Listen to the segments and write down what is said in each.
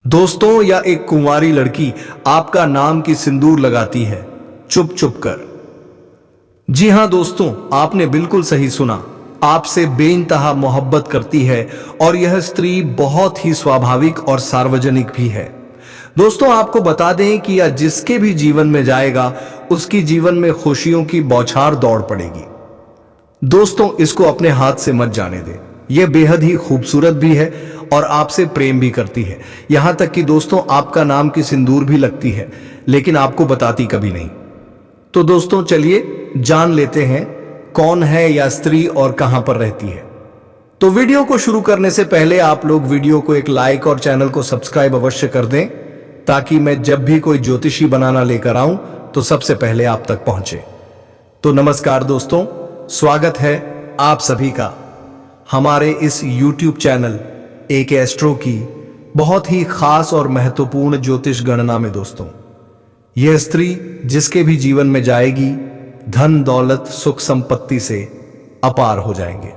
दोस्तों, या एक कुंवारी लड़की आपका नाम की सिंदूर लगाती है चुप चुप कर। जी हां दोस्तों, आपने बिल्कुल सही सुना। आपसे बेइंतहा मोहब्बत करती है और यह स्त्री बहुत ही स्वाभाविक और सार्वजनिक भी है। दोस्तों, आपको बता दें कि यह जिसके भी जीवन में जाएगा उसकी जीवन में खुशियों की बौछार दौड़ पड़ेगी। दोस्तों, इसको अपने हाथ से मत जाने दें। यह बेहद ही खूबसूरत भी है और आपसे प्रेम भी करती है। यहां तक कि दोस्तों, आपका नाम की सिंदूर भी लगती है, लेकिन आपको बताती कभी नहीं। तो दोस्तों, चलिए जान लेते हैं कौन है यह स्त्री और कहां पर रहती है। तो वीडियो को शुरू करने से पहले आप लोग वीडियो को एक लाइक और चैनल को सब्सक्राइब अवश्य कर दें, ताकि मैं जब भी कोई ज्योतिषी बनाना लेकर आऊं तो सबसे पहले आप तक पहुंचे। तो नमस्कार दोस्तों, स्वागत है आप सभी का हमारे इस YouTube चैनल एक एस्ट्रो की बहुत ही खास और महत्वपूर्ण ज्योतिष गणना में। दोस्तों, यह स्त्री जिसके भी जीवन में जाएगी, धन दौलत सुख संपत्ति से अपार हो जाएंगे।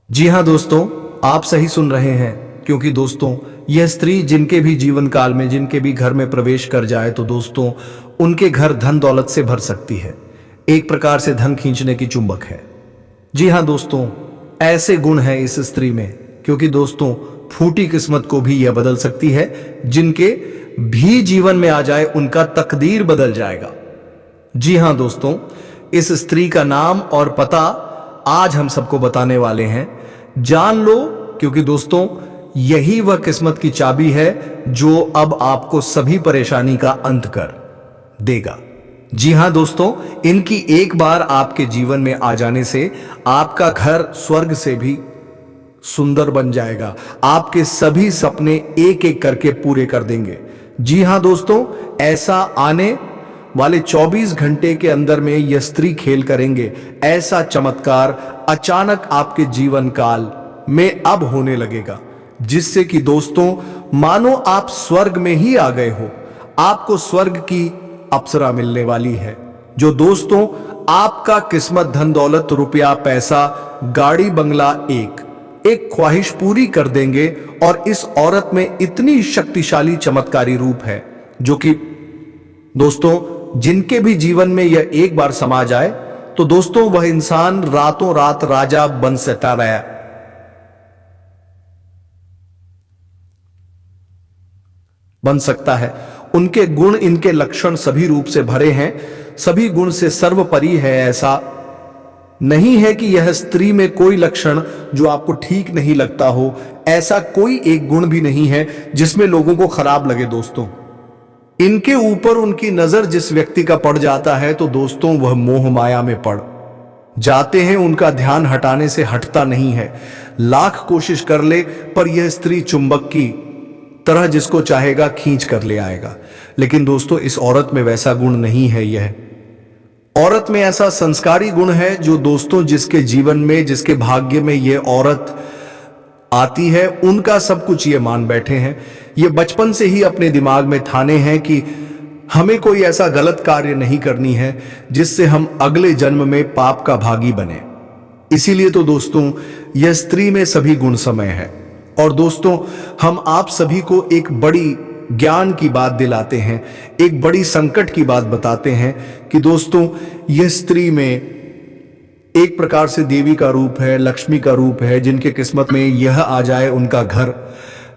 जी हां दोस्तों, आप सही सुन रहे हैं, क्योंकि दोस्तों यह स्त्री जिनके भी जीवन काल में, जिनके भी घर में प्रवेश कर जाए तो दोस्तों उनके घर धन दौलत से भर सकती है। एक प्रकार से धन खींचने की चुंबक है। जी हां दोस्तों, ऐसे गुण हैं इस स्त्री में, क्योंकि दोस्तों फूटी किस्मत को भी यह बदल सकती है। जिनके भी जीवन में आ जाए उनका तकदीर बदल जाएगा। जी हां दोस्तों, इस स्त्री का नाम और पता आज हम सबको बताने वाले हैं। जान लो, क्योंकि दोस्तों यही वह किस्मत की चाबी है जो अब आपको सभी परेशानी का अंत कर देगा। जी हां दोस्तों, इनकी एक बार आपके जीवन में आ जाने से आपका घर स्वर्ग से भी सुंदर बन जाएगा। आपके सभी सपने एक एक करके पूरे कर देंगे। जी हां दोस्तों, ऐसा आने वाले 24 घंटे के अंदर में यह स्त्री खेल करेंगे। ऐसा चमत्कार अचानक आपके जीवन काल में अब होने लगेगा, जिससे कि दोस्तों मानो आप स्वर्ग में ही आ गए हो। आपको स्वर्ग की अप्सरा मिलने वाली है, जो दोस्तों आपका किस्मत, धन दौलत, रुपया पैसा, गाड़ी बंगला, एक ख्वाहिश पूरी कर देंगे। और इस औरत में इतनी शक्तिशाली चमत्कारी रूप है, जो कि दोस्तों जिनके भी जीवन में यह एक बार समा जाए तो दोस्तों वह इंसान रातों रात राजा बन सकता रहा। बन सकता है। उनके गुण, इनके लक्षण सभी रूप से भरे हैं, सभी गुण से सर्वोपरि है। ऐसा नहीं है कि यह स्त्री में कोई लक्षण जो आपको ठीक नहीं लगता हो। ऐसा कोई एक गुण भी नहीं है जिसमें लोगों को खराब लगे। दोस्तों, इनके ऊपर उनकी नजर जिस व्यक्ति का पड़ जाता है तो दोस्तों वह मोह माया में पड़ जाते हैं। उनका ध्यान हटाने से हटता नहीं है। लाख कोशिश कर ले पर यह स्त्री चुंबक की तरह जिसको चाहेगा खींच कर ले आएगा। लेकिन दोस्तों इस औरत में वैसा गुण नहीं है। यह औरत में ऐसा संस्कारी गुण है जो दोस्तों जिसके जीवन में, जिसके भाग्य में यह औरत आती है, उनका सब कुछ ये मान बैठे हैं। ये बचपन से ही अपने दिमाग में ठाने हैं कि हमें कोई ऐसा गलत कार्य नहीं करनी है जिससे हम अगले जन्म में पाप का भागी बने। इसीलिए तो दोस्तों यह स्त्री में सभी गुण समय है। और दोस्तों हम आप सभी को एक बड़ी ज्ञान की बात दिलाते हैं, एक बड़ी संकट की बात बताते हैं कि दोस्तों यह स्त्री में एक प्रकार से देवी का रूप है, लक्ष्मी का रूप है। जिनके किस्मत में यह आ जाए उनका घर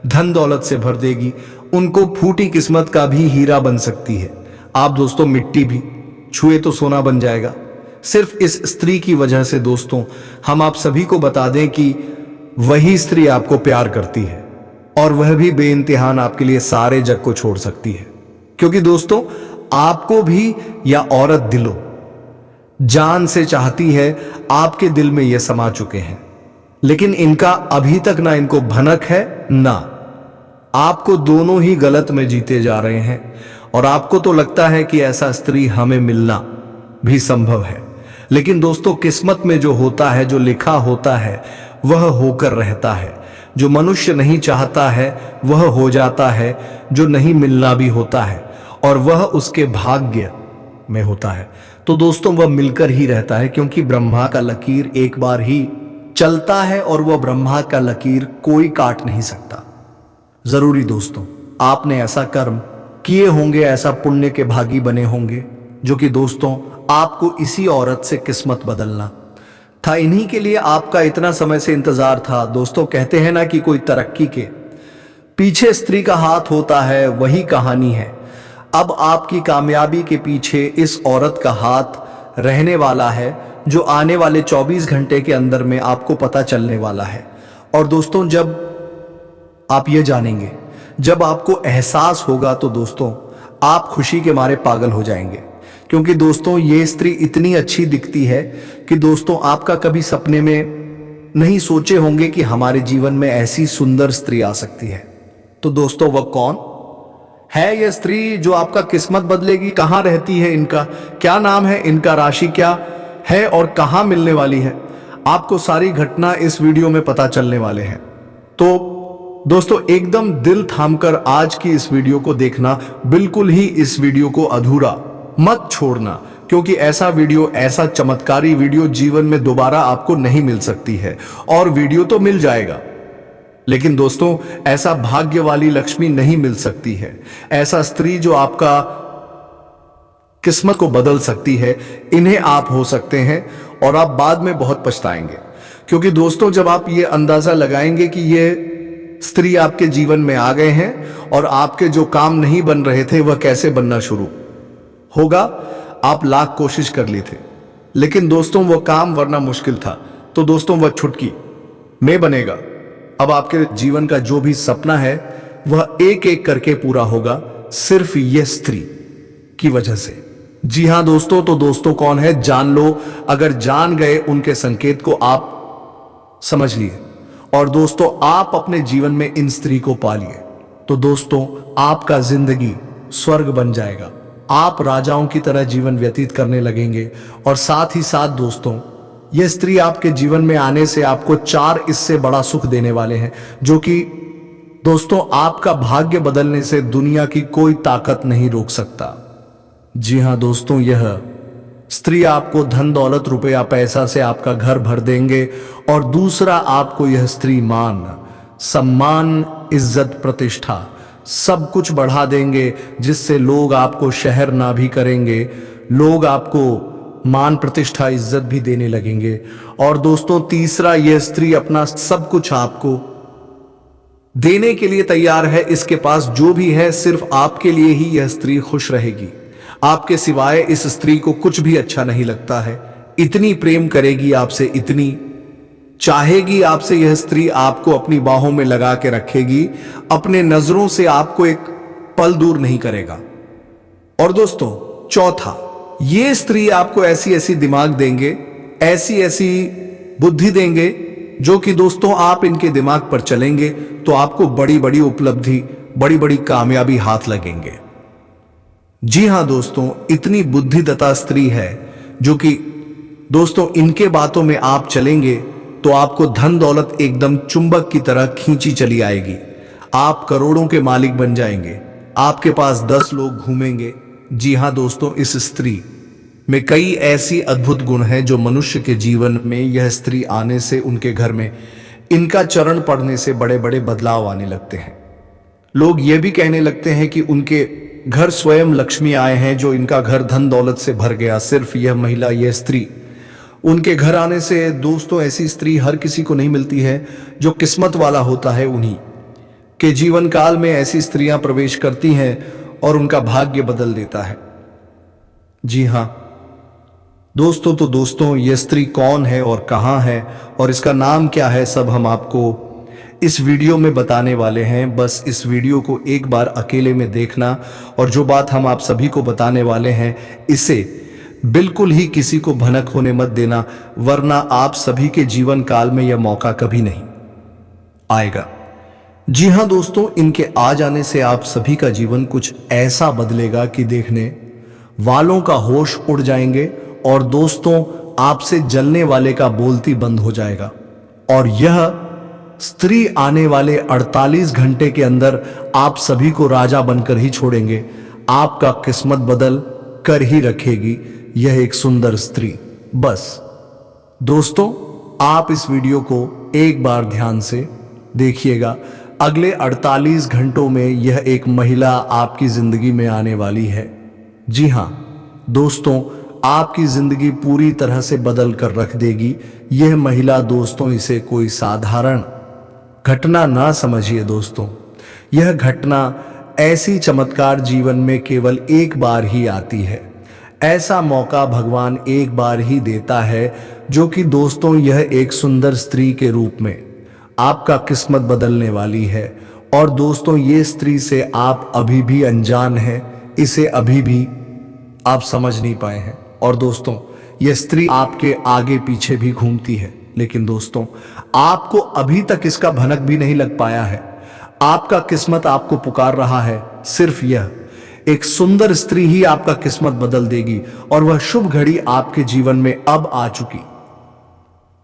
धन दौलत से भर देगी। उनको फूटी किस्मत का भी हीरा बन सकती है। आप दोस्तों मिट्टी भी छुए तो सोना बन जाएगा। सिर्फ इस स्त्री की वजह से दोस्तों हम आप सभी को बता दें कि वही स्त्री आपको प्यार करती है, और वह भी बेइंतहान आपके लिए सारे जग को छोड़ सकती है। क्योंकि दोस्तों आपको भी यह औरत दिलो जान से चाहती है। आपके दिल में यह समा चुके हैं, लेकिन इनका अभी तक ना इनको भनक है, ना आपको। दोनों ही गलत में जीते जा रहे हैं। और आपको तो लगता है कि ऐसा स्त्री हमें मिलना भी संभव है, लेकिन दोस्तों किस्मत में जो होता है, जो लिखा होता है, वह होकर रहता है। जो मनुष्य नहीं चाहता है वह हो जाता है। जो नहीं मिलना भी होता है और वह उसके भाग्य में होता है, तो दोस्तों वह मिलकर ही रहता है। क्योंकि ब्रह्मा का लकीर एक बार ही चलता है और वह ब्रह्मा का लकीर कोई काट नहीं सकता। जरूरी दोस्तों आपने ऐसा कर्म किए होंगे, ऐसा पुण्य के भागी बने होंगे, जो कि दोस्तों आपको इसी औरत से किस्मत बदलना था। इन्हीं के लिए आपका इतना समय से इंतजार था। दोस्तों कहते हैं ना कि कोई तरक्की के पीछे स्त्री का हाथ होता है, वही कहानी है। अब आपकी कामयाबी के पीछे इस औरत का हाथ रहने वाला है, जो आने वाले 24 घंटे के अंदर में आपको पता चलने वाला है। और दोस्तों जब आप ये जानेंगे, जब आपको एहसास होगा, तो दोस्तों आप खुशी के मारे पागल हो जाएंगे। क्योंकि दोस्तों ये स्त्री इतनी अच्छी दिखती है कि दोस्तों आपका कभी सपने में नहीं सोचे होंगे कि हमारे जीवन में ऐसी सुंदर स्त्री आ सकती है। तो दोस्तों वह कौन है यह स्त्री जो आपका किस्मत बदलेगी? कहाँ रहती है इनका क्या नाम है, इनका राशि क्या है और कहाँ मिलने वाली है? आपको सारी घटना इस वीडियो में पता चलने वाले हैं। तो दोस्तों एकदम दिल थामकर आज की इस वीडियो को देखना, बिल्कुल ही इस वीडियो को अधूरा मत छोड़ना, क्योंकि ऐसा वीडियो, ऐसा चमत्कारी वीडियो जीवन में दोबारा आपको नहीं मिल सकती है। और वीडियो तो मिल जाएगा, लेकिन दोस्तों ऐसा भाग्य वाली लक्ष्मी नहीं मिल सकती है, ऐसा स्त्री जो आपका किस्मत को बदल सकती है। इन्हें आप हो सकते हैं और आप बाद में बहुत पछताएंगे। क्योंकि दोस्तों जब आप ये अंदाजा लगाएंगे कि ये स्त्री आपके जीवन में आ गए हैं और आपके जो काम नहीं बन रहे थे वह कैसे बनना शुरू होगा। आप लाख कोशिश कर ली थे, लेकिन दोस्तों वह काम वरना मुश्किल था, तो दोस्तों वह चुटकी में बनेगा। अब आपके जीवन का जो भी सपना है वह एक एक करके पूरा होगा, सिर्फ यह स्त्री की वजह से। जी हां दोस्तों, तो दोस्तों कौन है जान लो। अगर जान गए उनके संकेत को आप समझ लिए और दोस्तों आप अपने जीवन में इन स्त्री को पालिए, तो दोस्तों आपका जिंदगी स्वर्ग बन जाएगा। आप राजाओं की तरह जीवन व्यतीत करने लगेंगे। और साथ ही साथ दोस्तों यह स्त्री आपके जीवन में आने से आपको 4 इससे बड़ा सुख देने वाले हैं, जो कि दोस्तों आपका भाग्य बदलने से दुनिया की कोई ताकत नहीं रोक सकता। जी हां दोस्तों, यह स्त्री आपको धन दौलत रुपया पैसा से आपका घर भर देंगे। और दूसरा, आपको यह स्त्री मान सम्मान इज्जत प्रतिष्ठा सब कुछ बढ़ा देंगे, जिससे लोग आपको शहर ना भी करेंगे, लोग आपको मान प्रतिष्ठा इज्जत भी देने लगेंगे। और दोस्तों तीसरा, यह स्त्री अपना सब कुछ आपको देने के लिए तैयार है। इसके पास जो भी है सिर्फ आपके लिए ही यह स्त्री खुश रहेगी। आपके सिवाय इस स्त्री को कुछ भी अच्छा नहीं लगता है। इतनी प्रेम करेगी आपसे, इतनी चाहेगी आपसे यह स्त्री, आपको अपनी बाहों में लगा के रखेगी, अपने नजरों से आपको एक पल दूर नहीं करेगा। और दोस्तों चौथा, ये स्त्री आपको ऐसी ऐसी दिमाग देंगे, ऐसी ऐसी बुद्धि देंगे, जो कि दोस्तों आप इनके दिमाग पर चलेंगे तो आपको बड़ी बड़ी उपलब्धि, बड़ी बड़ी कामयाबी हाथ लगेंगे। जी हां दोस्तों, इतनी बुद्धिदता स्त्री है जो कि दोस्तों इनके बातों में आप चलेंगे तो आपको धन दौलत एकदम चुंबक की तरह खींची चली आएगी। आप करोड़ों के मालिक बन जाएंगे, आपके पास 10 लोग घूमेंगे। जी हां दोस्तों, इस स्त्री में कई ऐसी अद्भुत गुण हैं जो मनुष्य के जीवन में यह स्त्री आने से, उनके घर में इनका चरण पड़ने से बड़े बड़े बदलाव आने लगते हैं। लोग ये भी कहने लगते हैं कि उनके घर स्वयं लक्ष्मी आए हैं, जो इनका घर धन दौलत से भर गया। सिर्फ यह महिला, यह स्त्री उनके घर आने से दोस्तों, ऐसी स्त्री हर किसी को नहीं मिलती है। जो किस्मत वाला होता है उन्हीं के जीवन काल में ऐसी स्त्रियां प्रवेश करती हैं और उनका भाग्य बदल देता है। जी हां दोस्तों, तो दोस्तों यह स्त्री कौन है और कहां है और इसका नाम क्या है, सब हम आपको इस वीडियो में बताने वाले हैं। बस इस वीडियो को एक बार अकेले में देखना, और जो बात हम आप सभी को बताने वाले हैं इसे बिल्कुल ही किसी को भनक होने मत देना, वरना आप सभी के जीवन काल में यह मौका कभी नहीं आएगा। जी हां दोस्तों, इनके आ जाने से आप सभी का जीवन कुछ ऐसा बदलेगा कि देखने वालों का होश उड़ जाएंगे, और दोस्तों आपसे जलने वाले का बोलती बंद हो जाएगा। और यह स्त्री आने वाले 48 घंटे के अंदर आप सभी को राजा बनकर ही छोड़ेंगे। आपका किस्मत बदल कर ही रखेगी यह एक सुंदर स्त्री। बस दोस्तों आप इस वीडियो को एक बार ध्यान से देखिएगा। अगले 48 घंटों में यह एक महिला आपकी जिंदगी में आने वाली है। जी हां दोस्तों, आपकी जिंदगी पूरी तरह से बदल कर रख देगी। यह महिला दोस्तों, इसे कोई साधारण घटना ना समझिए दोस्तों। यह घटना ऐसी चमत्कार जीवन में केवल एक बार ही आती है। ऐसा मौका भगवान एक बार ही देता है, जो कि दोस्तों यह एक सुंदर स्त्री के रूप में आपका किस्मत बदलने वाली है। और दोस्तों ये स्त्री से आप अभी भी अनजान हैं, इसे अभी भी आप समझ नहीं पाए हैं। और दोस्तों यह स्त्री आपके आगे पीछे भी घूमती है, लेकिन दोस्तों आपको अभी तक इसका भनक भी नहीं लग पाया है। आपका किस्मत आपको पुकार रहा है। सिर्फ यह एक सुंदर स्त्री ही आपका किस्मत बदल देगी, और वह शुभ घड़ी आपके जीवन में अब आ चुकी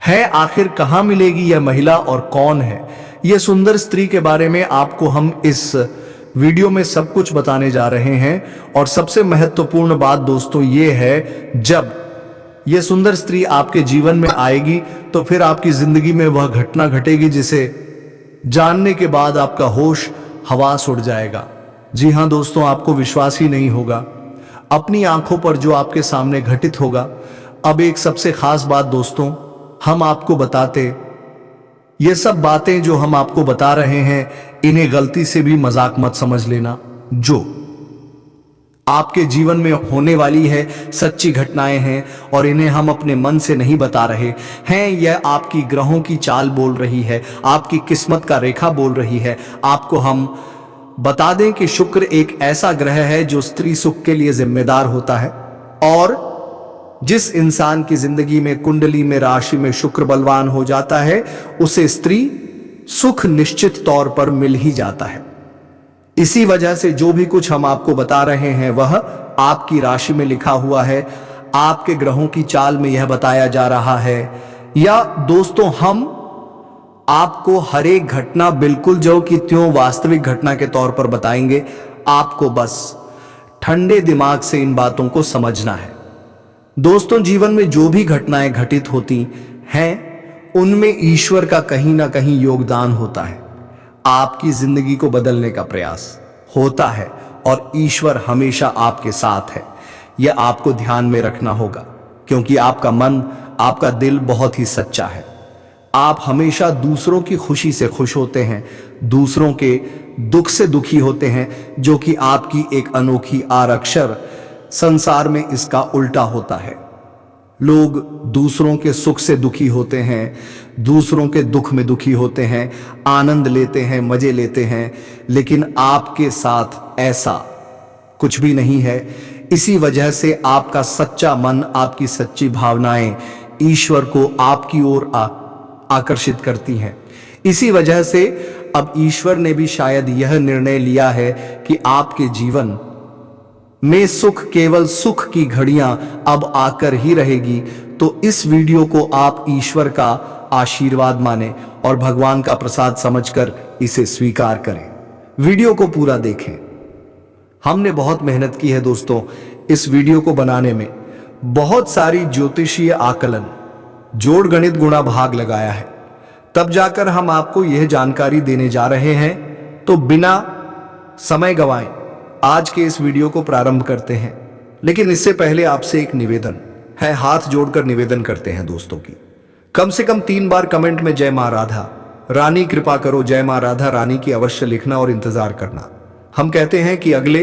है। आखिर कहां मिलेगी यह महिला और कौन है यह सुंदर स्त्री के बारे में आपको हम इस वीडियो में सब कुछ बताने जा रहे हैं। और सबसे महत्वपूर्ण बात दोस्तों ये है, जब यह सुंदर स्त्री आपके जीवन में आएगी तो फिर आपकी जिंदगी में वह घटना घटेगी जिसे जानने के बाद आपका होश हवास उड़ जाएगा। जी हां दोस्तों, आपको विश्वास ही नहीं होगा अपनी आंखों पर जो आपके सामने घटित होगा। अब एक सबसे खास बात दोस्तों, हम आपको बताते, ये सब बातें जो हम आपको बता रहे हैं, इन्हें गलती से भी मजाक मत समझ लेना। जो आपके जीवन में होने वाली है सच्ची घटनाएं हैं, और इन्हें हम अपने मन से नहीं बता रहे हैं। यह आपकी ग्रहों की चाल बोल रही है, आपकी किस्मत का रेखा बोल रही है। आपको हम बता दें कि शुक्र एक ऐसा ग्रह है जो स्त्री सुख के लिए जिम्मेदार होता है। और जिस इंसान की जिंदगी में कुंडली में राशि में शुक्र बलवान हो जाता है, उसे स्त्री सुख निश्चित तौर पर मिल ही जाता है। इसी वजह से जो भी कुछ हम आपको बता रहे हैं वह आपकी राशि में लिखा हुआ है, आपके ग्रहों की चाल में यह बताया जा रहा है। या दोस्तों हम आपको हर एक घटना बिल्कुल जो कि त्यों वास्तविक घटना के तौर पर बताएंगे। आपको बस ठंडे दिमाग से इन बातों को समझना है। दोस्तों जीवन में जो भी घटनाएं घटित होती हैं, उनमें ईश्वर का कहीं ना कहीं योगदान होता है। आपकी जिंदगी को बदलने का प्रयास होता है, और ईश्वर हमेशा आपके साथ है। यह आपको ध्यान में रखना होगा, क्योंकि आपका मन, आपका दिल बहुत ही सच्चा है। आप हमेशा दूसरों की खुशी से खुश होते हैं, दूसरों के दुख से दुखी होते हैं, जो कि आपकी एक अनोखी आरक्षर संसार में इसका उल्टा होता है। लोग दूसरों के सुख से दुखी होते हैं, दूसरों के दुख में दुखी होते हैं, आनंद लेते हैं, मजे लेते हैं, लेकिन आपके साथ ऐसा कुछ भी नहीं है। इसी वजह से आपका सच्चा मन, आपकी सच्ची भावनाएं ईश्वर को आपकी ओर आकर्षित करती हैं। इसी वजह से अब ईश्वर ने भी शायद यह निर्णय लिया है कि आपके जीवन में सुख, केवल सुख की घड़ियां अब आकर ही रहेगी। तो इस वीडियो को आप ईश्वर का आशीर्वाद माने और भगवान का प्रसाद समझकर इसे स्वीकार करें। वीडियो को पूरा देखें। हमने बहुत मेहनत की है दोस्तों इस वीडियो को बनाने में। बहुत सारी ज्योतिषीय आकलन, जोड़ गणित गुणा भाग लगाया है, तब जाकर हम आपको यह जानकारी देने जा रहे हैं। तो बिना समय गंवाए आज के इस वीडियो को प्रारंभ करते हैं। लेकिन इससे पहले आपसे एक निवेदन है, हाथ जोड़कर निवेदन करते हैं दोस्तों की कम से कम 3 बार कमेंट में जय मां राधा रानी कृपा करो, जय मां राधा रानी की अवश्य लिखना और इंतजार करना। हम कहते हैं कि अगले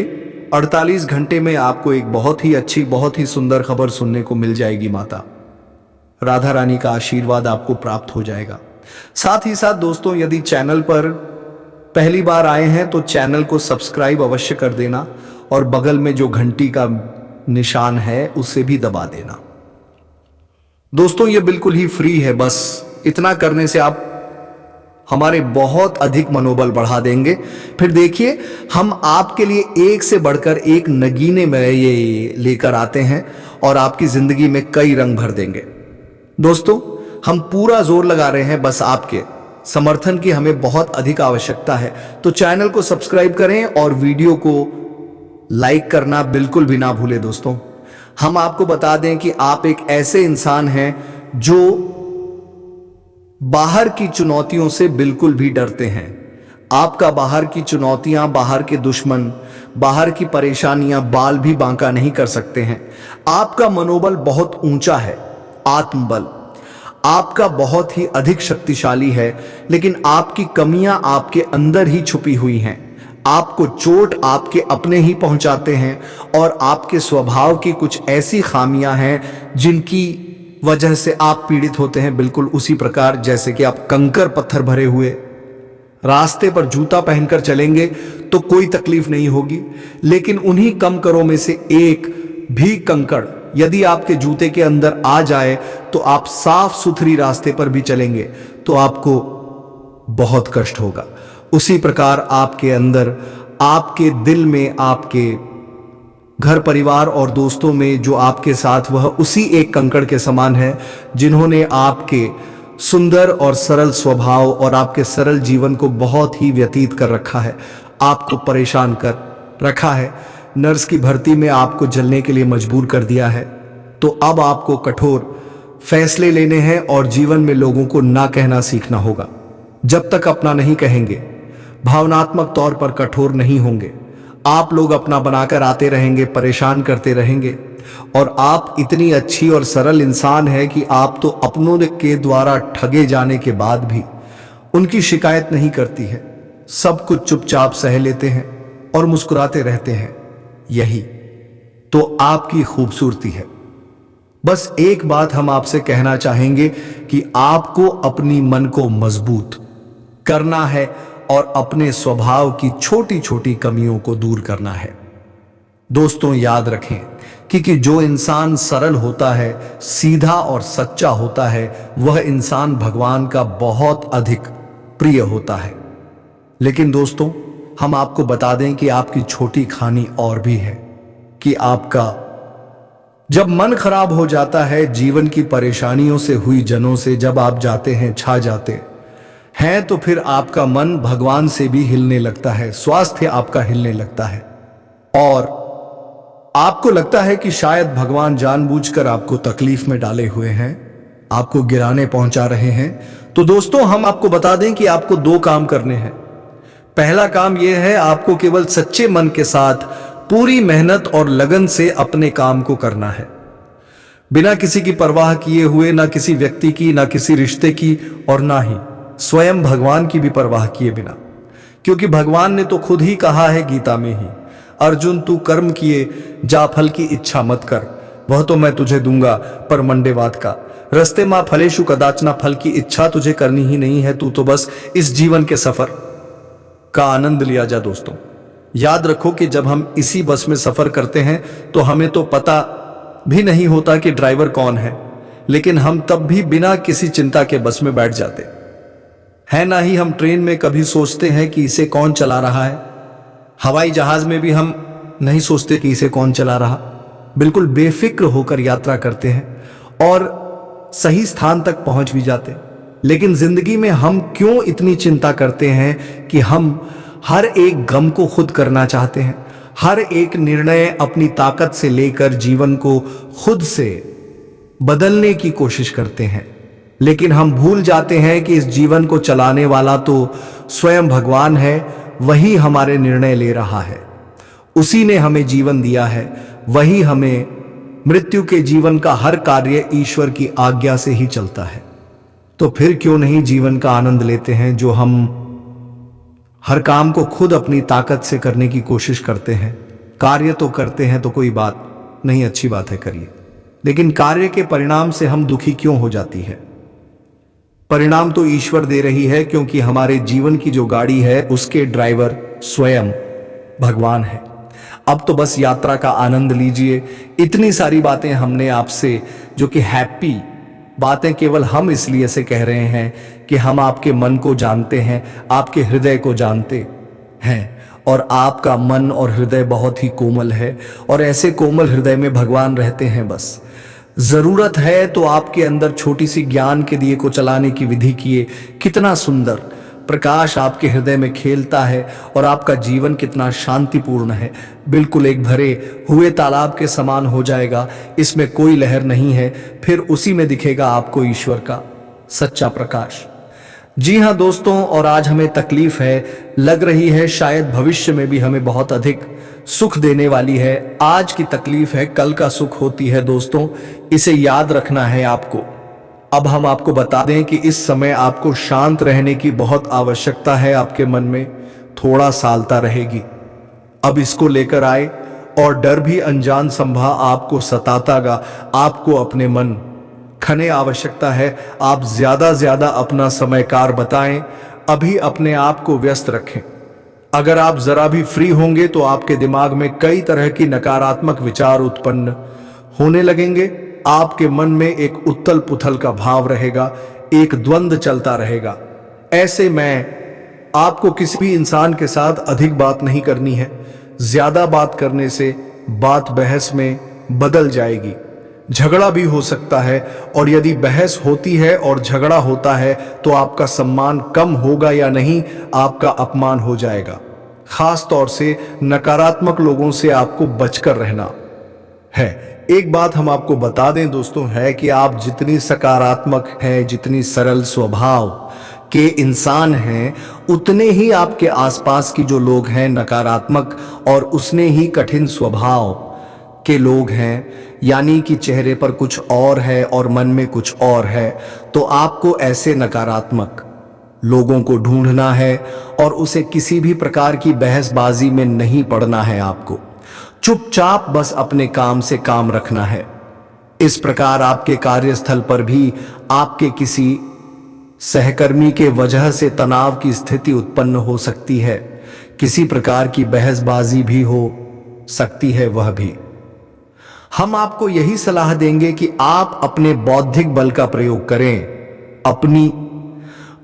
48 घंटे में आपको एक बहुत ही अच्छी, बहुत ही सुंदर खबर सुनने को मिल जाएगी। माता राधा रानी का आशीर्वाद आपको प्राप्त हो जाएगा। साथ ही साथ दोस्तों यदि चैनल पर पहली बार आए हैं तो चैनल को सब्सक्राइब अवश्य कर देना, और बगल में जो घंटी का निशान है उसे भी दबा देना। दोस्तों ये बिल्कुल ही फ्री है, बस इतना करने से आप हमारे बहुत अधिक मनोबल बढ़ा देंगे। फिर देखिए हम आपके लिए एक से बढ़कर एक नगीने में ये लेकर आते हैं और आपकी जिंदगी में कई रंग भर देंगे। दोस्तों हम पूरा जोर लगा रहे हैं, बस आपके समर्थन की हमें बहुत अधिक आवश्यकता है। तो चैनल को सब्सक्राइब करें और वीडियो को लाइक करना बिल्कुल भी ना भूलें। दोस्तों हम आपको बता दें कि आप एक ऐसे इंसान हैं जो बाहर की चुनौतियों से बिल्कुल भी डरते हैं। आपका बाहर की चुनौतियां, बाहर के दुश्मन, बाहर की परेशानियां बाल भी बांका नहीं कर सकते हैं। आपका मनोबल बहुत ऊंचा है, आत्मबल आपका बहुत ही अधिक शक्तिशाली है, लेकिन आपकी कमियां आपके अंदर ही छुपी हुई हैं। आपको चोट आपके अपने ही पहुंचाते हैं और आपके स्वभाव की कुछ ऐसी खामियां हैं जिनकी वजह से आप पीड़ित होते हैं। बिल्कुल उसी प्रकार जैसे कि आप कंकर पत्थर भरे हुए रास्ते पर जूता पहनकर चलेंगे तो कोई तकलीफ नहीं होगी, लेकिन उन्हीं कंकरों में से एक भी कंकड़ यदि आपके जूते के अंदर आ जाए तो आप साफ सुथरी रास्ते पर भी चलेंगे तो आपको बहुत कष्ट होगा। उसी प्रकार आपके अंदर, आपके दिल में, आपके घर परिवार और दोस्तों में जो आपके साथ, वह उसी एक कंकड़ के समान है जिन्होंने आपके सुंदर और सरल स्वभाव और आपके सरल जीवन को बहुत ही व्यतीत कर रखा है, आपको परेशान कर रखा है, नर्स की भर्ती में आपको जलने के लिए मजबूर कर दिया है। तो अब आपको कठोर फैसले लेने हैं और जीवन में लोगों को ना कहना सीखना होगा। जब तक अपना नहीं कहेंगे, भावनात्मक तौर पर कठोर नहीं होंगे, आप लोग अपना बनाकर आते रहेंगे, परेशान करते रहेंगे। और आप इतनी अच्छी और सरल इंसान है कि आप तो अपनों के द्वारा ठगे जाने के बाद भी उनकी शिकायत नहीं करती है, सब कुछ चुपचाप सह लेते हैं और मुस्कुराते रहते हैं। यही तो आपकी खूबसूरती है। बस एक बात हम आपसे कहना चाहेंगे कि आपको अपनी मन को मजबूत करना है और अपने स्वभाव की छोटी छोटी कमियों को दूर करना है। दोस्तों याद रखें कि जो इंसान सरल होता है, सीधा और सच्चा होता है, वह इंसान भगवान का बहुत अधिक प्रिय होता है। लेकिन दोस्तों हम आपको बता दें कि आपकी छोटी खानी और भी है कि आपका जब मन खराब हो जाता है, जीवन की परेशानियों से हुई जनों से जब आप जाते हैं, छा जाते हैं, तो फिर आपका मन भगवान से भी हिलने लगता है, स्वास्थ्य आपका हिलने लगता है और आपको लगता है कि शायद भगवान जानबूझकर आपको तकलीफ में डाले हुए हैं, आपको गिराने पहुंचा रहे हैं। तो दोस्तों हम आपको बता दें कि आपको दो काम करने हैं। पहला काम यह है, आपको केवल सच्चे मन के साथ पूरी मेहनत और लगन से अपने काम को करना है, बिना किसी की परवाह किए हुए, ना किसी व्यक्ति की, ना किसी रिश्ते की और ना ही स्वयं भगवान की भी परवाह किए बिना। क्योंकि भगवान ने तो खुद ही कहा है गीता में ही, अर्जुन तू कर्म किए जा फल की इच्छा मत कर, वह तो मैं तुझे दूंगा पर मंडेवाद का रस्ते मां फलेशु कदाचना, फल की इच्छा तुझे करनी ही नहीं है, तू तो बस इस जीवन के सफर का आनंद लिया जा। दोस्तों याद रखो कि जब हम इसी बस में सफर करते हैं तो हमें तो पता भी नहीं होता कि ड्राइवर कौन है, लेकिन हम तब भी बिना किसी चिंता के बस में बैठ जाते हैं। ना ही हम ट्रेन में कभी सोचते हैं कि इसे कौन चला रहा है, हवाई जहाज में भी हम नहीं सोचते कि इसे कौन चला रहा, बिल्कुल बेफिक्र होकर यात्रा करते हैं और सही स्थान तक पहुंच भी जाते। लेकिन जिंदगी में हम क्यों इतनी चिंता करते हैं कि हम हर एक गम को खुद करना चाहते हैं, हर एक निर्णय अपनी ताकत से लेकर जीवन को खुद से बदलने की कोशिश करते हैं। लेकिन हम भूल जाते हैं कि इस जीवन को चलाने वाला तो स्वयं भगवान है, वही हमारे निर्णय ले रहा है, उसी ने हमें जीवन दिया है, वही हमें मृत्यु के जीवन का हर कार्य ईश्वर की आज्ञा से ही चलता है। तो फिर क्यों नहीं जीवन का आनंद लेते हैं, जो हम हर काम को खुद अपनी ताकत से करने की कोशिश करते हैं। कार्य तो करते हैं तो कोई बात नहीं, अच्छी बात है करिए, लेकिन कार्य के परिणाम से हम दुखी क्यों हो जाती है? परिणाम तो ईश्वर दे रही है, क्योंकि हमारे जीवन की जो गाड़ी है उसके ड्राइवर स्वयं भगवान है। अब तो बस यात्रा का आनंद लीजिए। इतनी सारी बातें हमने आपसे, जो कि हैप्पी बातें केवल हम इसलिए से कह रहे हैं कि हम आपके मन को जानते हैं, आपके हृदय को जानते हैं, और आपका मन और हृदय बहुत ही कोमल है और ऐसे कोमल हृदय में भगवान रहते हैं। बस जरूरत है तो आपके अंदर छोटी सी ज्ञान के दिए को चलाने की विधि किए। कितना सुंदर प्रकाश आपके हृदय में खेलता है और आपका जीवन कितना शांतिपूर्ण है, बिल्कुल एक भरे हुए तालाब के समान हो जाएगा। इसमें कोई लहर नहीं है, फिर उसी में दिखेगा आपको ईश्वर का सच्चा प्रकाश। जी हाँ दोस्तों, और आज हमें तकलीफ है, लग रही है शायद भविष्य में भी हमें बहुत अधिक सुख देने वाली है। आज की तकलीफ है, कल का सुख होती है दोस्तों, इसे याद रखना है आपको। अब हम आपको बता दें कि इस समय आपको शांत रहने की बहुत आवश्यकता है। आपके मन में थोड़ा सालता रहेगी, अब इसको लेकर आए, और डर भी अनजान संभा आपको सतातागा। आपको अपने मन खने आवश्यकता है। आप ज्यादा अपना समय कार बताएं, अभी अपने आप को व्यस्त रखें। अगर आप जरा भी फ्री होंगे तो आपके दिमाग में कई तरह की नकारात्मक विचार उत्पन्न होने लगेंगे। आपके मन में एक उथल पुथल का भाव रहेगा, एक द्वंद्व चलता रहेगा। ऐसे में आपको किसी भी इंसान के साथ अधिक बात नहीं करनी है। ज्यादा बात करने से बात बहस में बदल जाएगी, झगड़ा भी हो सकता है। और यदि बहस होती है और झगड़ा होता है तो आपका सम्मान कम होगा या नहीं, आपका अपमान हो जाएगा। खास तौर से नकारात्मक लोगों से आपको बचकर रहना है। एक बात हम आपको बता दें दोस्तों, है कि आप जितनी सकारात्मक हैं, जितनी सरल स्वभाव के इंसान हैं, उतने ही आपके आसपास की जो लोग हैं नकारात्मक और उसने ही कठिन स्वभाव के लोग हैं। यानी कि चेहरे पर कुछ और है और मन में कुछ और है। तो आपको ऐसे नकारात्मक लोगों को ढूंढना है और उसे किसी भी प्रकार की बहसबाजी में नहीं पड़ना है। आपको चुपचाप बस अपने काम से काम रखना है। इस प्रकार आपके कार्यस्थल पर भी आपके किसी सहकर्मी के वजह से तनाव की स्थिति उत्पन्न हो सकती है, किसी प्रकार की बहसबाजी भी हो सकती है। वह भी हम आपको यही सलाह देंगे कि आप अपने बौद्धिक बल का प्रयोग करें, अपनी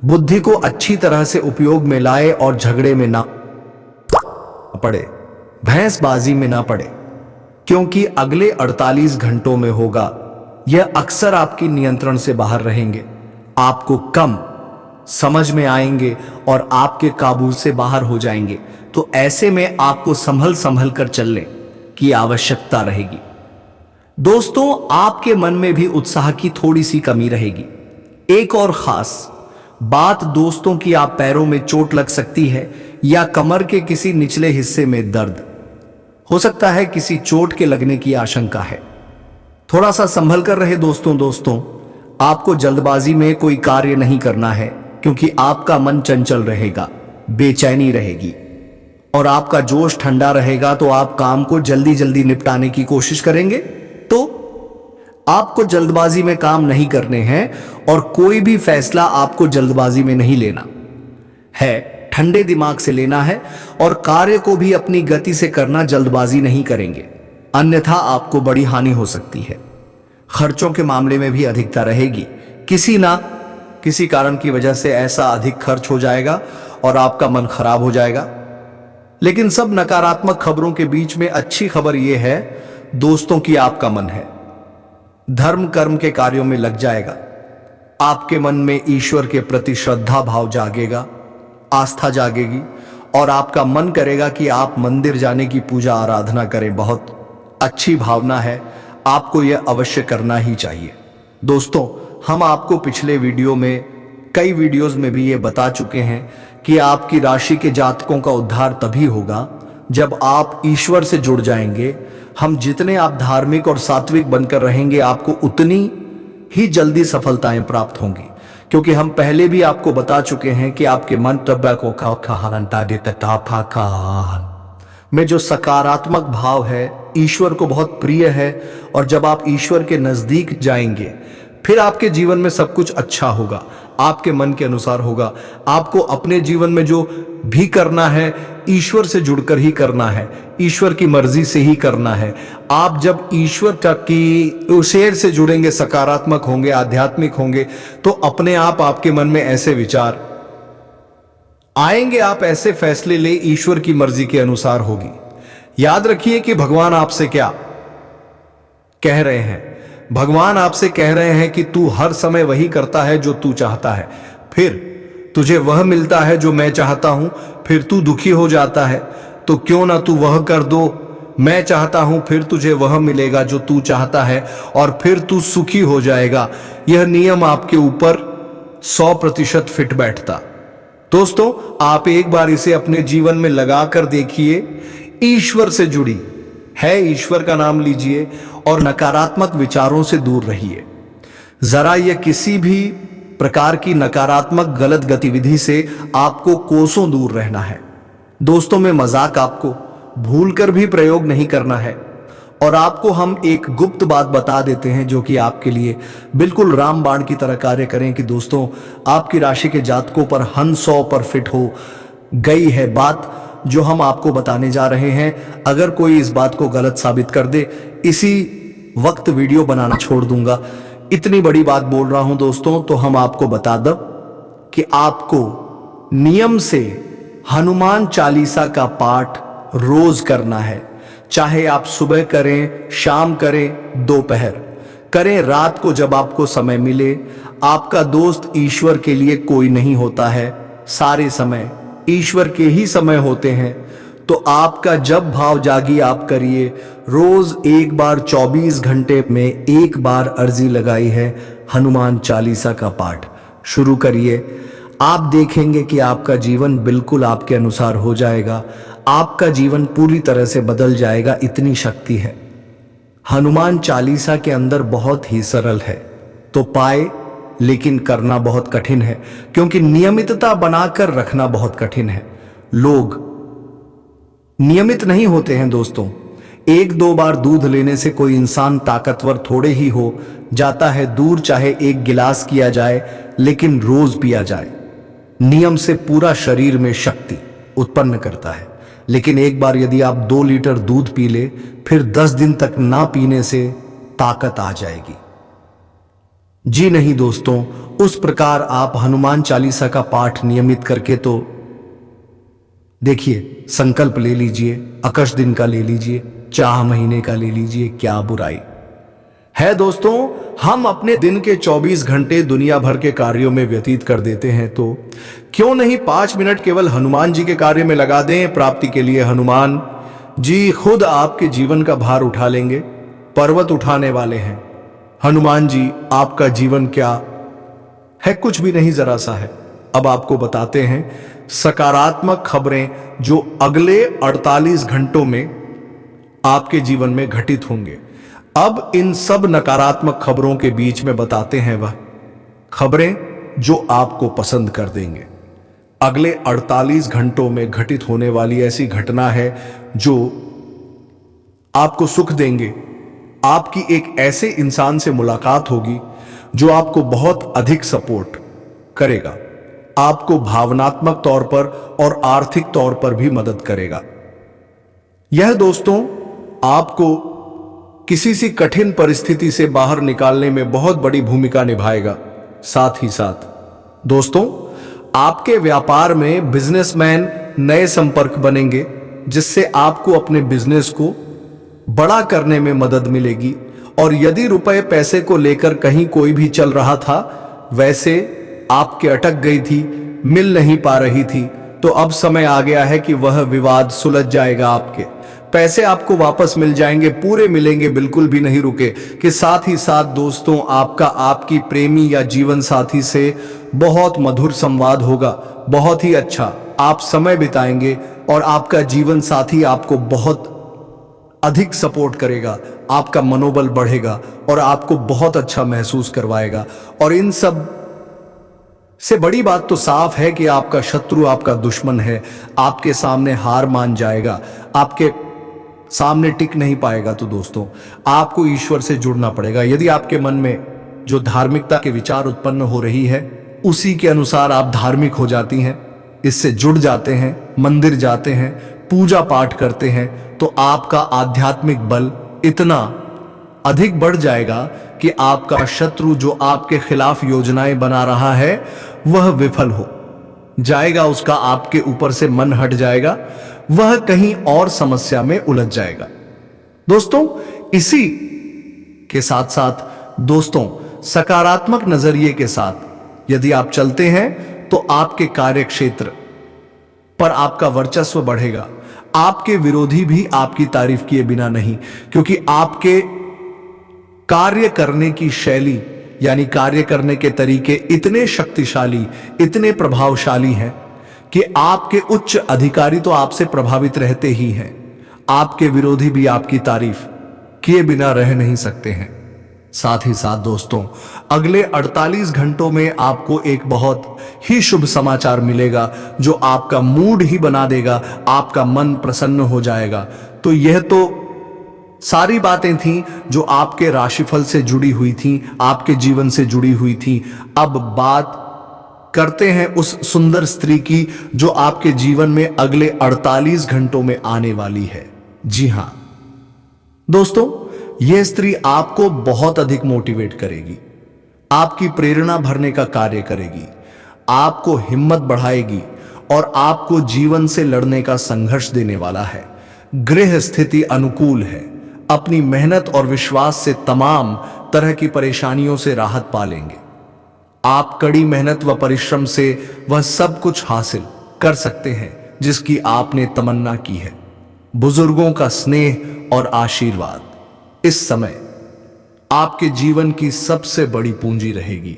बुद्धि को अच्छी तरह से उपयोग में लाए और झगड़े में ना पड़े, भैंसबाजी में ना पड़े, क्योंकि अगले 48 घंटों में होगा यह अक्सर आपकी नियंत्रण से बाहर रहेंगे, आपको कम समझ में आएंगे और आपके काबू से बाहर हो जाएंगे। तो ऐसे में आपको संभल कर चलने की आवश्यकता रहेगी। दोस्तों, आपके मन में भी उत्साह की थोड़ी सी कमी रहेगी। एक और खास बात दोस्तों की आप पैरों में चोट लग सकती है या कमर के किसी निचले हिस्से में दर्द हो सकता है, किसी चोट के लगने की आशंका है। थोड़ा सा संभल कर रहे दोस्तों, आपको जल्दबाजी में कोई कार्य नहीं करना है, क्योंकि आपका मन चंचल रहेगा, बेचैनी रहेगी और आपका जोश ठंडा रहेगा। तो आप काम को जल्दी निपटाने की कोशिश करेंगे। तो आपको जल्दबाजी में काम नहीं करने हैं और कोई भी फैसला आपको जल्दबाजी में नहीं लेना है, ठंडे दिमाग से लेना है और कार्य को भी अपनी गति से करना, जल्दबाजी नहीं करेंगे, अन्यथा आपको बड़ी हानि हो सकती है। खर्चों के मामले में भी अधिकता रहेगी, किसी ना किसी कारण की वजह से ऐसा अधिक खर्च हो जाएगा और आपका मन खराब हो जाएगा। लेकिन सब नकारात्मक खबरों के बीच में अच्छी खबर यह है दोस्तों कि आपका मन है, धर्म कर्म के कार्यों में लग जाएगा। आपके मन में ईश्वर के प्रति श्रद्धा भाव जागेगा, आस्था जागेगी और आपका मन करेगा कि आप मंदिर जाने की पूजा आराधना करें। बहुत अच्छी भावना है, आपको यह अवश्य करना ही चाहिए। दोस्तों, हम आपको पिछले वीडियो में, कई वीडियोस में भी ये बता चुके हैं कि आपकी राशि के जातकों का उद्धार तभी होगा जब आप ईश्वर से जुड़ जाएंगे। हम जितने आप धार्मिक और सात्विक बनकर रहेंगे, आपको उतनी ही जल्दी सफलताएं प्राप्त होंगी, क्योंकि हम पहले भी आपको बता चुके हैं कि आपके मन में जो सकारात्मक भाव है ईश्वर को बहुत प्रिय है। और जब आप ईश्वर के नजदीक जाएंगे फिर आपके जीवन में सब कुछ अच्छा होगा, आपके मन के अनुसार होगा। आपको अपने जीवन में जो भी करना है ईश्वर से जुड़कर ही करना है, ईश्वर की मर्जी से ही करना है। आप जब ईश्वर की शेर से जुड़ेंगे, सकारात्मक होंगे, आध्यात्मिक होंगे, तो अपने आप आपके मन में ऐसे विचार आएंगे, आप ऐसे फैसले ले, ईश्वर की मर्जी के अनुसार होगी। याद रखिए कि भगवान आपसे क्या कह रहे हैं। भगवान आपसे कह रहे हैं कि तू हर समय वही करता है जो तू चाहता है, फिर तुझे वह मिलता है जो मैं चाहता हूं, फिर तू दुखी हो जाता है, तो क्यों ना तू वह कर दो मैं चाहता हूं, फिर तुझे वह मिलेगा जो तू चाहता है और फिर तू सुखी हो जाएगा। यह नियम आपके ऊपर 100% फिट बैठता। दोस्तों, आप एक बार इसे अपने जीवन में लगा कर देखिए। ईश्वर से जुड़ी है, ईश्वर का नाम लीजिए और नकारात्मक विचारों से दूर रहिए। जरा यह किसी भी प्रकार की नकारात्मक गलत गतिविधि से आपको कोसों दूर रहना है। दोस्तों में मजाक आपको भूलकर भी प्रयोग नहीं करना है। और आपको हम एक गुप्त बात बता देते हैं जो कि आपके लिए बिल्कुल रामबाण की तरह कार्य करें कि दोस्तों, आपकी राशि के जातकों पर 100 पर फिट हो गई है बात जो हम आपको बताने जा रहे हैं। अगर कोई इस बात को गलत साबित कर दे, इसी वक्त वीडियो बनाना छोड़ दूंगा। इतनी बड़ी बात बोल रहा हूं दोस्तों, तो हम आपको बता दें कि आपको नियम से हनुमान चालीसा का पाठ रोज करना है। चाहे आप सुबह करें, शाम करें, दोपहर करें, रात को जब आपको समय मिले। आपका दोस्त ईश्वर के लिए कोई नहीं होता है, सारे समय ईश्वर के ही समय होते हैं। तो आपका जब भाव जागी आप करिए। रोज एक बार 24 घंटे में एक बार अर्जी लगाई है हनुमान चालीसा का पाठ शुरू करिए। आप देखेंगे कि आपका जीवन बिल्कुल आपके अनुसार हो जाएगा। आपका जीवन पूरी तरह से बदल जाएगा, इतनी शक्ति है। हनुमान चालीसा के अंदर बहुत ही सरल है तो पाए, लेकिन करना बहुत कठिन है, क्योंकि नियमितता बनाकर रखना बहुत कठिन है। लोग नियमित नहीं होते हैं दोस्तों। एक दो बार दूध लेने से कोई इंसान ताकतवर थोड़े ही हो जाता है। दूध चाहे एक गिलास किया जाए, लेकिन रोज पिया जाए। नियम से पूरा शरीर में शक्ति उत्पन्न करता है। लेकिन एक बार यदि आप 2 लीटर दूध पी ले, फिर 10 दिन तक ना पीने से ताकत आ जाएगी। जी नहीं दोस्तों, उस प्रकार आप हनुमान चालीसा का पाठ नियमित करके तो देखिए, संकल्प ले लीजिए, 21 दिन का ले लीजिए, 4 महीने का ले लीजिए, क्या बुराई है। दोस्तों, हम अपने दिन के 24 घंटे दुनिया भर के कार्यों में व्यतीत कर देते हैं, तो क्यों नहीं 5 मिनट केवल हनुमान जी के कार्य में लगा दें। प्राप्ति के लिए हनुमान जी खुद आपके जीवन का भार उठा लेंगे, पर्वत उठाने वाले हैं। हनुमान जी आपका जीवन क्या है? कुछ भी नहीं, जरा सा है। अब आपको बताते हैं सकारात्मक खबरें जो अगले 48 घंटों में आपके जीवन में घटित होंगे। अब इन सब नकारात्मक खबरों के बीच में बताते हैं वह खबरें जो आपको पसंद कर देंगे। अगले 48 घंटों में घटित होने वाली ऐसी घटना है जो आपको सुख देंगे। आपकी एक ऐसे इंसान से मुलाकात होगी जो आपको बहुत अधिक सपोर्ट करेगा, आपको भावनात्मक तौर पर और आर्थिक तौर पर भी मदद करेगा। यह दोस्तों आपको किसी सी कठिन परिस्थिति से बाहर निकालने में बहुत बड़ी भूमिका निभाएगा। साथ ही साथ दोस्तों, आपके व्यापार में बिजनेसमैन नए संपर्क बनेंगे, जिससे आपको अपने बिजनेस को बड़ा करने में मदद मिलेगी। और यदि रुपए पैसे को लेकर कहीं कोई भी चल रहा था, वैसे आपके अटक गई थी, मिल नहीं पा रही थी, तो अब समय आ गया है कि वह विवाद सुलझ जाएगा। आपके पैसे आपको वापस मिल जाएंगे, पूरे मिलेंगे, बिल्कुल भी नहीं रुके। कि साथ ही साथ दोस्तों, आपका आपकी प्रेमी या जीवन साथी से बहुत मधुर संवाद होगा, बहुत ही अच्छा आप समय बिताएंगे और आपका जीवन साथी आपको बहुत अधिक सपोर्ट करेगा, आपका मनोबल बढ़ेगा और आपको बहुत अच्छा महसूस करवाएगा। और इन सब से बड़ी बात तो साफ है कि आपका शत्रु, आपका दुश्मन है, आपके सामने हार मान जाएगा, आपके सामने टिक नहीं पाएगा। तो दोस्तों, आपको ईश्वर से जुड़ना पड़ेगा। यदि आपके मन में जो धार्मिकता के विचार उत्पन्न हो रही है, उसी के अनुसार आप धार्मिक हो जाती हैं, इससे जुड़ जाते हैं, मंदिर जाते हैं, पूजा पाठ करते हैं, तो आपका आध्यात्मिक बल इतना अधिक बढ़ जाएगा कि आपका शत्रु जो आपके खिलाफ योजनाएं बना रहा है, वह विफल हो जाएगा। उसका आपके ऊपर से मन हट जाएगा, वह कहीं और समस्या में उलझ जाएगा। दोस्तों, इसी के साथ साथ दोस्तों, सकारात्मक नजरिए के साथ यदि आप चलते हैं तो आपके कार्य क्षेत्र पर आपका वर्चस्व बढ़ेगा। आपके विरोधी भी आपकी तारीफ किए बिना नहीं, क्योंकि आपके कार्य करने की शैली यानी कार्य करने के तरीके इतने शक्तिशाली, इतने प्रभावशाली हैं कि आपके उच्च अधिकारी तो आपसे प्रभावित रहते ही हैं, आपके विरोधी भी आपकी तारीफ किए बिना रह नहीं सकते हैं। साथ ही साथ दोस्तों, अगले 48 घंटों में आपको एक बहुत ही शुभ समाचार मिलेगा जो आपका मूड ही बना देगा, आपका मन प्रसन्न हो जाएगा। तो यह तो सारी बातें थीं जो आपके राशिफल से जुड़ी हुई थीं, आपके जीवन से जुड़ी हुई थीं। अब बात करते हैं उस सुंदर स्त्री की जो आपके जीवन में अगले 48 घंटों में आने वाली है। जी हां दोस्तों, यह स्त्री आपको बहुत अधिक मोटिवेट करेगी, आपकी प्रेरणा भरने का कार्य करेगी, आपको हिम्मत बढ़ाएगी और आपको जीवन से लड़ने का संघर्ष देने वाला है। गृह स्थिति अनुकूल है, अपनी मेहनत और विश्वास से तमाम तरह की परेशानियों से राहत पालेंगे। आप कड़ी मेहनत व परिश्रम से वह सब कुछ हासिल कर सकते हैं जिसकी आपने तमन्ना की है। बुजुर्गों का स्नेह और आशीर्वाद इस समय आपके जीवन की सबसे बड़ी पूंजी रहेगी।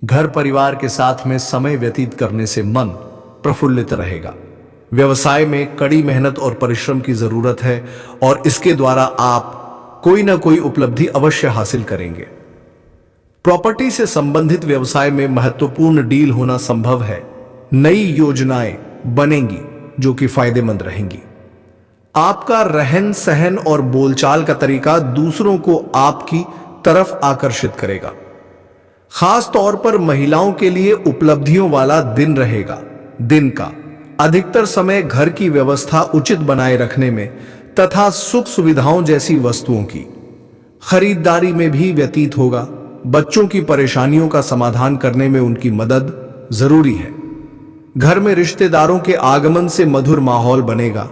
घर परिवार के साथ में समय व्यतीत करने से मन प्रफुल्लित रहेगा। व्यवसाय में कड़ी मेहनत और परिश्रम की जरूरत है और इसके द्वारा आप कोई ना कोई उपलब्धि अवश्य हासिल करेंगे। प्रॉपर्टी से संबंधित व्यवसाय में महत्वपूर्ण डील होना संभव है। नई योजनाएं बनेंगी जो कि फायदेमंद रहेंगी। आपका रहन सहन और बोलचाल का तरीका दूसरों को आपकी तरफ आकर्षित करेगा। खास तौर पर महिलाओं के लिए उपलब्धियों वाला दिन रहेगा। दिन का अधिकतर समय घर की व्यवस्था उचित बनाए रखने में तथा सुख सुविधाओं जैसी वस्तुओं की खरीदारी में भी व्यतीत होगा। बच्चों की परेशानियों का समाधान करने में उनकी मदद जरूरी है। घर में रिश्तेदारों के आगमन से मधुर माहौल बनेगा।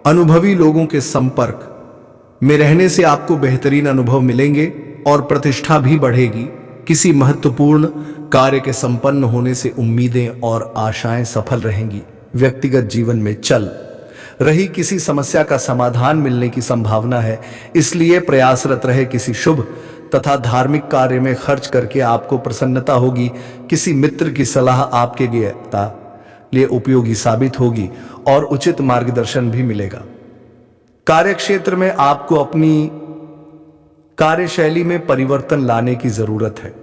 अनुभवी लोगों के संपर्क में रहने से आपको बेहतरीन अनुभव मिलेंगे और प्रतिष्ठा भी बढ़ेगी। किसी महत्वपूर्ण कार्य के संपन्न होने से उम्मीदें और आशाएं सफल रहेंगी। व्यक्तिगत जीवन में चल रही किसी समस्या का समाधान मिलने की संभावना है, इसलिए प्रयासरत रहे। किसी शुभ तथा धार्मिक कार्य में खर्च करके आपको प्रसन्नता होगी। किसी मित्र की सलाह आपके लिए उपयोगी साबित होगी और उचित मार्गदर्शन भी मिलेगा। कार्यक्षेत्र में आपको अपनी कार्यशैली में परिवर्तन लाने की जरूरत है।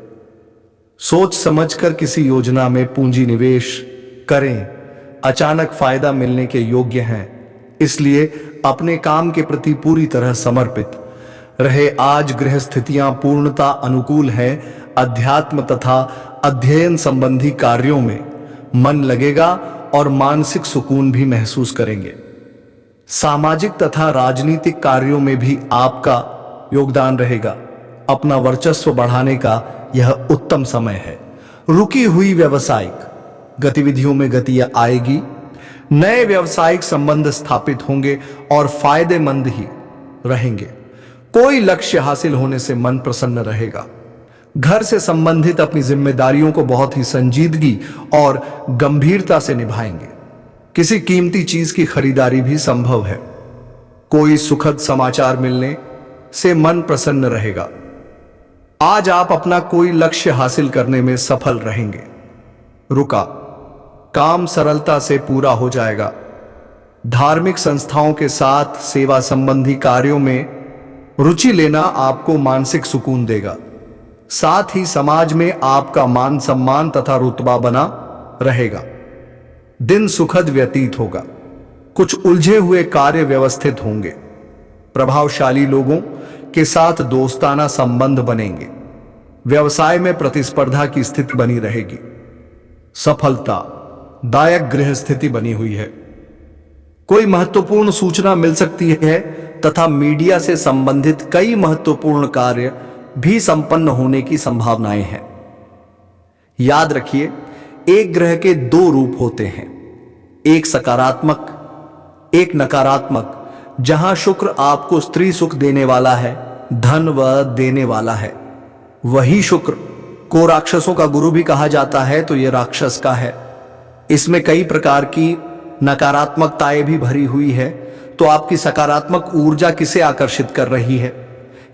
सोच समझकर किसी योजना में पूंजी निवेश करें। अचानक फायदा मिलने के योग्य हैं, इसलिए अपने काम के प्रति पूरी तरह समर्पित रहे। आज गृह स्थितियां पूर्णता अनुकूल हैं। अध्यात्म तथा अध्ययन संबंधी कार्यों में मन लगेगा और मानसिक सुकून भी महसूस करेंगे। सामाजिक तथा राजनीतिक कार्यों में भी आपका योगदान रहेगा। अपना वर्चस्व बढ़ाने का यह उत्तम समय है। रुकी हुई व्यावसायिक गतिविधियों में गति आएगी। नए व्यावसायिक संबंध स्थापित होंगे और फायदेमंद ही रहेंगे। कोई लक्ष्य हासिल होने से मन प्रसन्न रहेगा। घर से संबंधित अपनी जिम्मेदारियों को बहुत ही संजीदगी और गंभीरता से निभाएंगे। किसी कीमती चीज की खरीदारी भी संभव है। कोई सुखद समाचार मिलने से मन प्रसन्न रहेगा। आज आप अपना कोई लक्ष्य हासिल करने में सफल रहेंगे। रुका काम सरलता से पूरा हो जाएगा। धार्मिक संस्थाओं के साथ सेवा संबंधी कार्यों में रुचि लेना आपको मानसिक सुकून देगा। साथ ही समाज में आपका मान सम्मान तथा रुतबा बना रहेगा। दिन सुखद व्यतीत होगा। कुछ उलझे हुए कार्य व्यवस्थित होंगे। प्रभावशाली लोगों के साथ दोस्ताना संबंध बनेंगे। व्यवसाय में प्रतिस्पर्धा की स्थिति बनी रहेगी। सफलता दायक गृह स्थिति बनी हुई है। कोई महत्वपूर्ण सूचना मिल सकती है तथा मीडिया से संबंधित कई महत्वपूर्ण कार्य भी संपन्न होने की संभावनाएं हैं। याद रखिए, एक ग्रह के दो रूप होते हैं, एक सकारात्मक, एक नकारात्मक। जहां शुक्र आपको स्त्री सुख देने वाला है, धन व देने वाला है, वही शुक्र को राक्षसों का गुरु भी कहा जाता है, तो यह राक्षस का है। इसमें कई प्रकार की नकारात्मकताएं भी भरी हुई है। तो आपकी सकारात्मक ऊर्जा किसे आकर्षित कर रही है,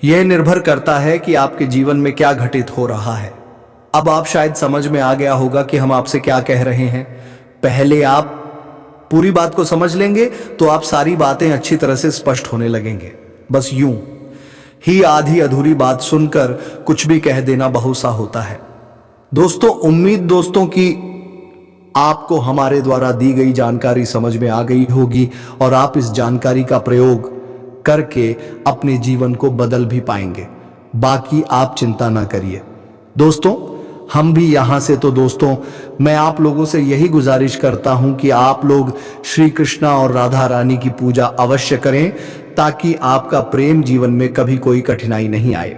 यह निर्भर करता है कि आपके जीवन में क्या घटित हो रहा है। अब आप शायद समझ में आ गया होगा कि हम आपसे क्या कह रहे हैं। पहले आप पूरी बात को समझ लेंगे तो आप सारी बातें अच्छी तरह से स्पष्ट होने लगेंगे। बस यूं ही आधी अधूरी बात सुनकर कुछ भी कह देना बहुत सा होता है। दोस्तों की आपको हमारे द्वारा दी गई जानकारी समझ में आ गई होगी और आप इस जानकारी का प्रयोग करके अपने जीवन को बदल भी पाएंगे। बाकी आप चिंता ना करिए। दोस्तों, हम भी यहां से मैं आप लोगों से यही गुजारिश करता हूं कि आप लोग श्री कृष्णा और राधा रानी की पूजा अवश्य करें ताकि आपका प्रेम जीवन में कभी कोई कठिनाई नहीं आए।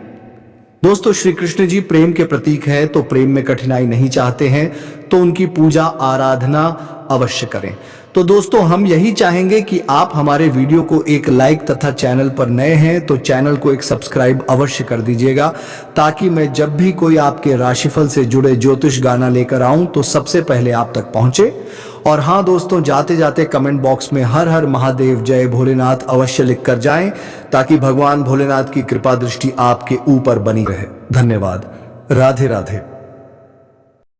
दोस्तों, श्री कृष्ण जी प्रेम के प्रतीक है, तो प्रेम में कठिनाई नहीं चाहते हैं, तो उनकी पूजा आराधना अवश्य करें। तो दोस्तों, हम यही चाहेंगे कि आप हमारे वीडियो को एक लाइक तथा चैनल पर नए हैं तो चैनल को एक सब्सक्राइब अवश्य कर दीजिएगा, ताकि मैं जब भी कोई आपके राशिफल से जुड़े ज्योतिष गाना लेकर आऊं तो सबसे पहले आप तक पहुंचे। और हाँ दोस्तों, जाते जाते कमेंट बॉक्स में हर हर महादेव जय भोलेनाथ अवश्य लिख कर जाएं, ताकि भगवान भोलेनाथ की कृपा दृष्टि आपके ऊपर बनी रहे। धन्यवाद। राधे राधे।